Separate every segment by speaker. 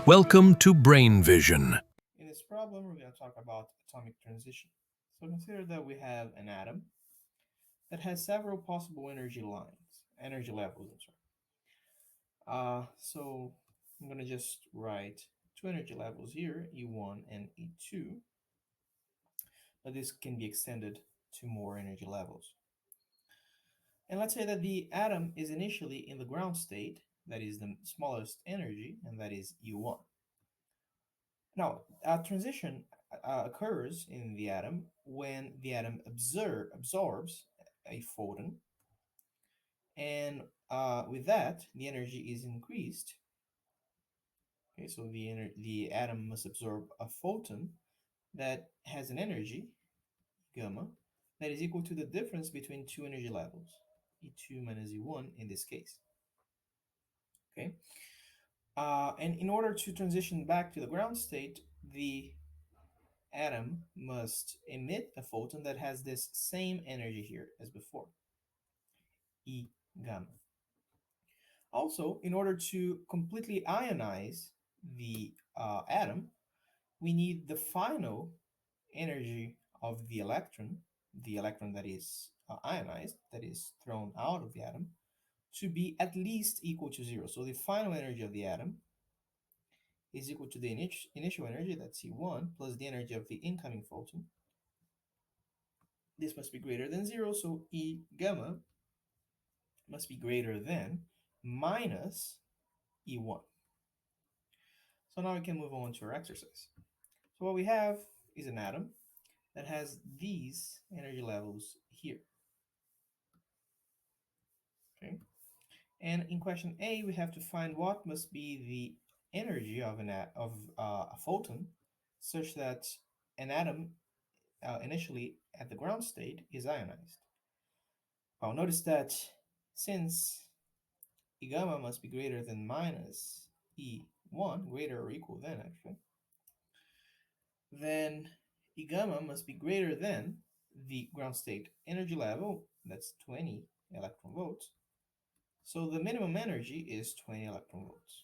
Speaker 1: Welcome to Brain Vision.
Speaker 2: In this problem, we're going to talk about atomic transition. So consider that we have an atom that has several possible energy levels, I'm sorry. So I'm going to just write two energy levels here, E1 and E2, but this can be extended to more energy levels. And let's say that the atom is initially in the ground state, that is the smallest energy, and that is E1. Now, a transition occurs in the atom when the atom absorbs a photon, and with that, the energy is increased. Okay, so the atom must absorb a photon that has an energy, gamma, that is equal to the difference between two energy levels, E2 minus E1 in this case. Okay, and in order to transition back to the ground state, the atom must emit a photon that has this same energy here as before, E gamma. Also, in order to completely ionize the atom, we need the final energy of the electron that is ionized, that is thrown out of the atom, to be at least equal to zero. So the final energy of the atom is equal to the initial energy, that's E1, plus the energy of the incoming photon. This must be greater than zero, so E gamma must be greater than minus E1. So now we can move on to our exercise. So what we have is an atom that has these energy levels here. Okay. And in question A, we have to find what must be the energy of a photon such that an atom initially at the ground state is ionized. Well, notice that since E gamma must be greater than minus E1, greater or equal than actually, then E gamma must be greater than the ground state energy level, that's 20 electron volts. So the minimum energy is 20 electron volts.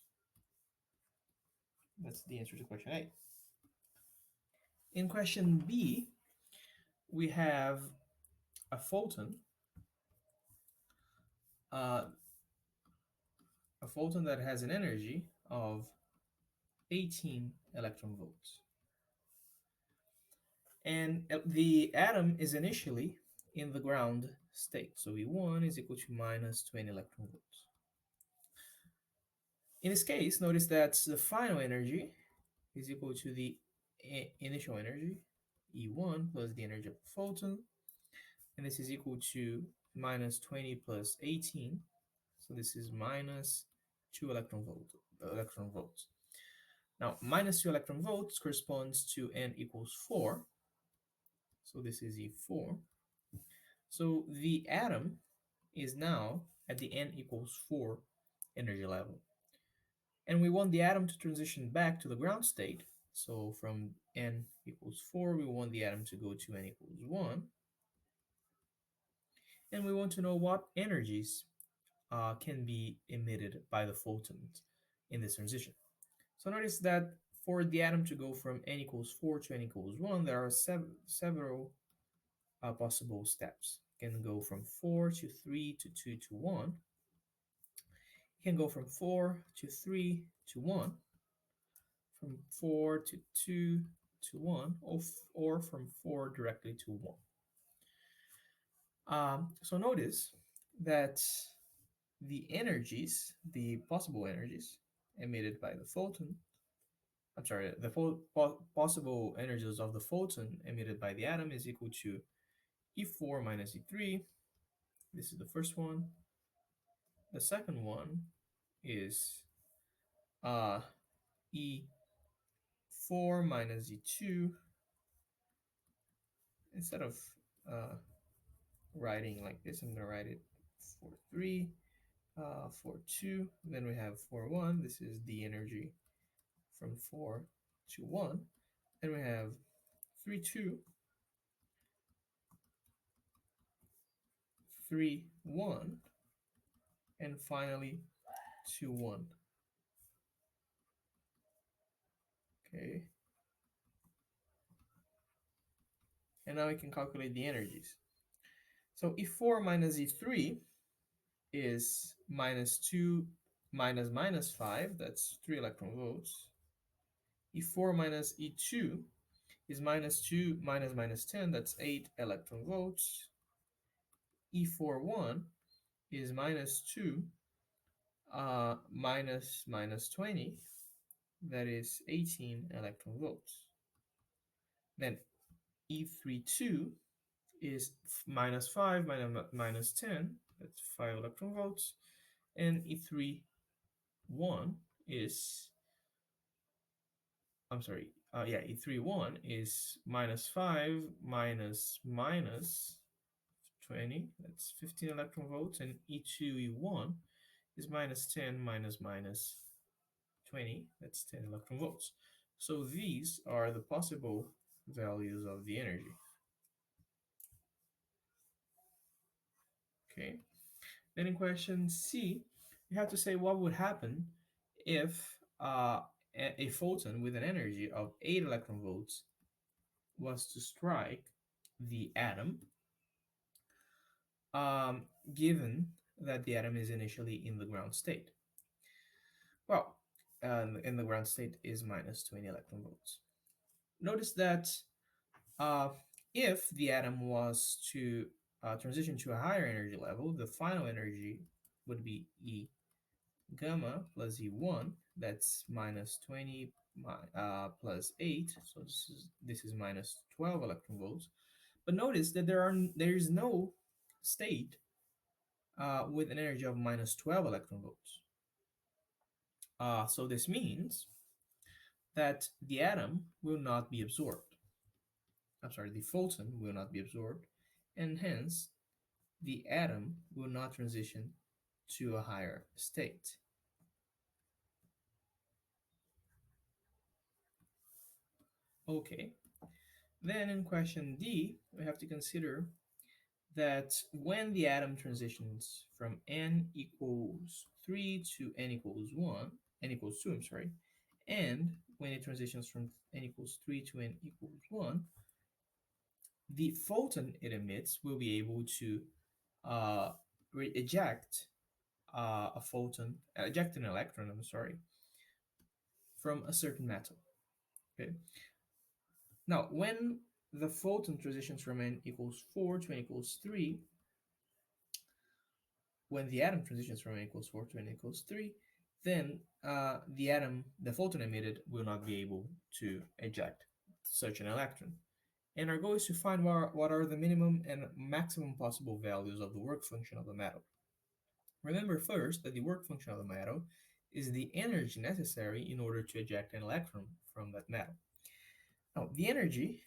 Speaker 2: That's the answer to question A. In question B, we have a photon, uh, a photon that has an energy of 18 electron volts. And the atom is initially in the ground state. So E1 is equal to minus 20 electron volts. In this case, notice that the final energy is equal to the initial energy, E1, plus the energy of the photon. And this is equal to minus 20 plus 18. So this is minus 2 electron volts. Now, minus 2 electron volts corresponds to n equals 4. So this is E4. So the atom is now at the n equals 4 energy level. And we want the atom to transition back to the ground state. So from n equals 4, we want the atom to go to n equals 1. And we want to know what energies can be emitted by the photons in this transition. So notice that for the atom to go from n equals 4 to n equals 1, there are several possible steps. It can go from 4 to 3 to 2 to 1. It can go from 4 to 3 to 1, from 4 to 2 to 1, or from 4 directly to 1. So notice that the possible energies emitted by the photon, the possible energies of the photon emitted by the atom is equal to E4 minus E3. This is the first one. The second one is E4 minus E2. Instead of writing like this, I'm going to write it 4-3, 4-2. Then we have 4-1. This is the energy from 4 to 1. Then we have 3-2, 3-1, and finally 2-1. And now we can calculate the energies. So E4 minus E3 is minus 2 minus minus 5, that's 3 electron volts. E4 minus E2 is minus 2 minus minus 10, that's 8 electron volts. E41 is minus 2 minus minus 20, that is 18 electron volts. Then E32 is minus 5 minus 10, that's 5 electron volts. And E31 is, I'm sorry, E31 is minus 5 minus minus 20, that's 15 electron volts. And E2E1 is minus 10 minus minus 20, that's 10 electron volts. So these are the possible values of the energy. Okay. Then in question C, you have to say what would happen if a photon with an energy of 8 electron volts was to strike the atom, given that the atom is initially in the ground state. Well, in the ground state is minus 20 electron volts. Notice that if the atom was to transition to a higher energy level, the final energy would be E gamma plus E1, that's minus 20 plus 8, so this is minus 12 electron volts. But notice that there is no state with an energy of minus 12 electron volts. So this means that the atom will not be absorbed. I'm sorry, the photon will not be absorbed, and hence the atom will not transition to a higher state. Okay, then in question D, we have to consider that when the atom transitions from n equals 3 to n equals 1, n equals 2, I'm sorry, and when it transitions from n equals 3 to n equals 1, the photon it emits will be able to eject eject an electron, I'm sorry, from a certain metal. Okay. Now, when the photon transitions from n equals 4 to n equals 3, when the atom transitions from n equals 4 to n equals 3, then the photon emitted will not be able to eject such an electron. And our goal is to find what are the minimum and maximum possible values of the work function of the metal. Remember first that the work function of the metal is the energy necessary in order to eject an electron from that metal. Now, the energy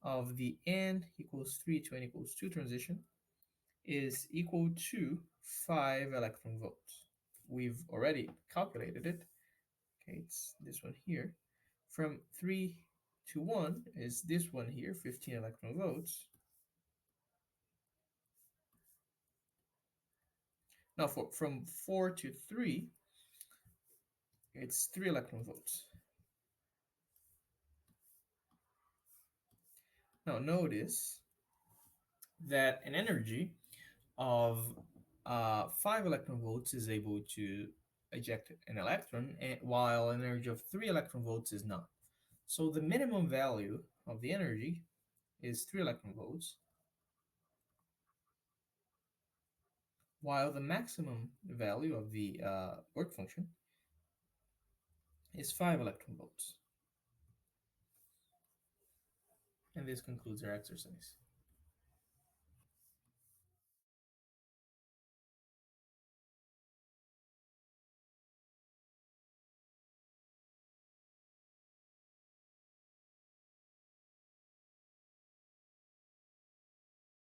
Speaker 2: of the n equals 3 to n equals 2 transition is equal to 5 electron volts. We've already calculated it. Okay, it's this one here. From 3 to 1 is this one here, 15 electron volts. Now, from 4 to 3, it's 3 electron volts. Now, notice that an energy of 5 electron volts is able to eject an electron, while an energy of 3 electron volts is not. So the minimum value of the energy is 3 electron volts, while the maximum value of the work function is 5 electron volts. And this concludes our exercise.